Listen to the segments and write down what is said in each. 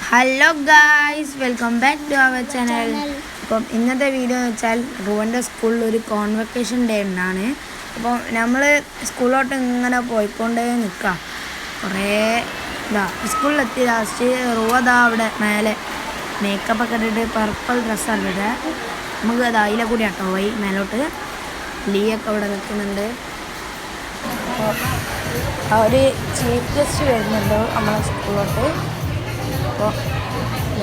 Hello guys, welcome back to our channel. അപ്പം ഇന്നത്തെ video എന്ന് വെച്ചാൽ റുവൻ്റെ സ്കൂളിൽ ഒരു കോൺവെക്കേഷൻ ഡേ ഉണ്ടാണ്. അപ്പോൾ നമ്മൾ സ്കൂളിലോട്ട് ഇങ്ങനെ പോയിക്കൊണ്ടേ നിൽക്കുക. കുറേ സ്കൂളിലെത്തി ലാസ്റ്റ് റുവ അവിടെ മേലെ മേക്കപ്പൊക്കെ ഇട്ടിട്ട് പർപ്പിൾ ഡ്രസ്സാണ് ഇവിടെ. നമുക്ക് അതിലെ കൂടി കേട്ടോ പോയി മേലോട്ട്. ലീയൊക്കെ ഇവിടെ നിൽക്കുന്നുണ്ട്. അപ്പോൾ ഒരു ചീഫ് ഗസ്റ്റ് വരുന്നുണ്ട് നമ്മളെ സ്കൂളിലോട്ട്. അപ്പോൾ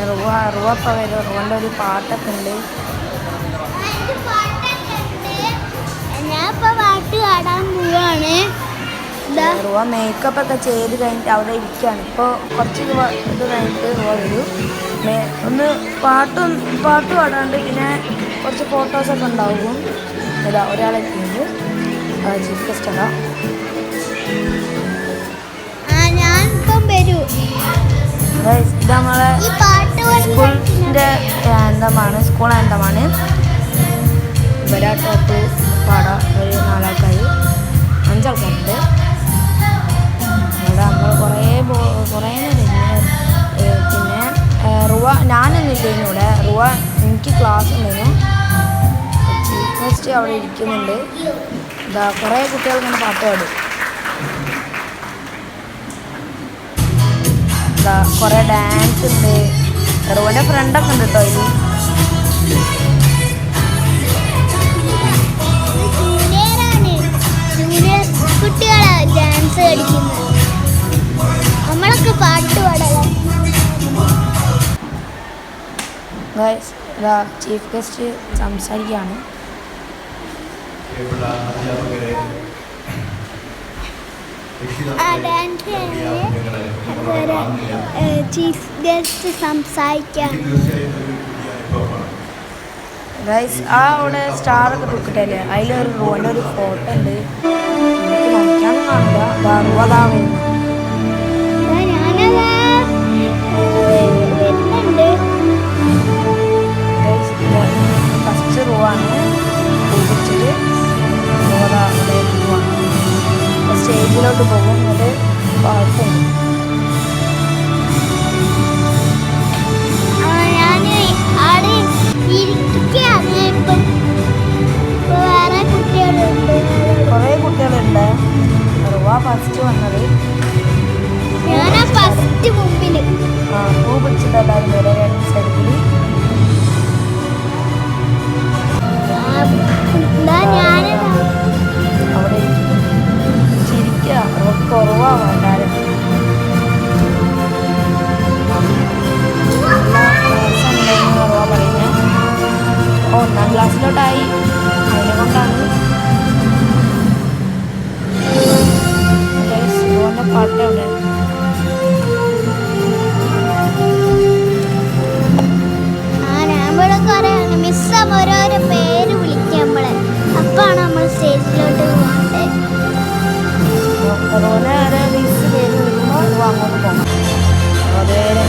റുവ ഇപ്പോൾ വരും. റുവൻ്റെ ഒരു പാട്ടൊക്കെ ഉണ്ട്. റുവ മേക്കപ്പ് ഒക്കെ ചെയ്ത് കഴിഞ്ഞിട്ട് അവിടെ ഇരിക്കുകയാണ്. ഇപ്പോൾ കുറച്ച് ഇത് കഴിഞ്ഞിട്ട് റുവ വരും. ഒന്ന് പാട്ട് പാടാണ്ട് പിന്നെ കുറച്ച് ഫോട്ടോസൊക്കെ ഉണ്ടാവും. ഒരാളെത്തിയുണ്ട് ചീഫ് ഗസ്റ്റ് അല്ല. ഇത് നമ്മളെ സ്കൂളിൻ്റെ ആന്തമാണ്, സ്കൂൾ ആന്തമാണ്. ടോപ്പ് പാടാം. ഒരു 4 ആൾക്കാർ 5 ആൾക്കാരുണ്ട്. അവിടെ നമ്മൾ കുറേ പിന്നെ റുവ ഞാനൊന്നുമില്ലേനു ഇവിടെ. റുവ എനിക്ക് ക്ലാസ് ഉണ്ടായിരുന്നു. ചീഫ് ഗസ്റ്റ് അവിടെ ഇരിക്കുന്നുണ്ട്. കുറേ കുട്ടികൾ ഇങ്ങനെ പാട്ട് പാടും. കുറേ ഡാൻസ് ഉണ്ട്. റുവൻ്റെ ഫ്രണ്ടൊക്കെ ഉണ്ട് കേട്ടോ ഇതിൽ. ചീഫ് ഗസ്റ്റ് സംസാരിക്കുകയാണ്. ചീഫ് ഗസ്റ്റ് സംസാരിക്കാൻ അവിടെ സ്റ്റാറൊക്കെ തൂക്കിട്ടല്ലേ, അതിലൊരു റുവൻ്റെ ഒരു ഫോട്ടോ ഉണ്ട്. എനിക്ക് നോക്കാനും കാണില്ല. റുവതാവുന്നു ഫസ്റ്റ് റുവാണ് പൂജിച്ചിട്ട് റുവതാ സ്റ്റേജിലോട്ട് പോകും. എന്നിട്ട് പാട്ടും കുറേ കുട്ടികളുണ്ട്. റുവ ഫസ്റ്റ് വന്നത്. പൂ പിടിച്ചിട്ട് എല്ലാവരും വരെ സൈഡിൽ അവിടെ ചിരിക്കുക. കുറവാണ് എല്ലാവരും. റുവ പറയുന്നത് 1ാം ക്ലാസ്സിലോട്ടായി. അതിനെ കൊണ്ടാണ് റുവൻ്റെ പാട്ട് അവിടെ. ഓരോരോ പേര് വിളിക്കുക നമ്മളെ. അപ്പാണ് നമ്മൾ സ്റ്റേജിലോട്ട് പോകണ്ടേ. മിസ് പേര് വിളിക്കുമ്പോൾ അങ്ങോട്ട് പോകണം. പേര്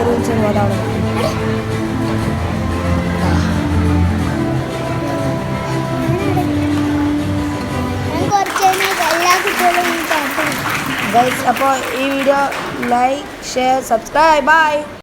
വിളിച്ചത് അതാണ്. അപ്പോൾ ഈ video like, share, subscribe. By.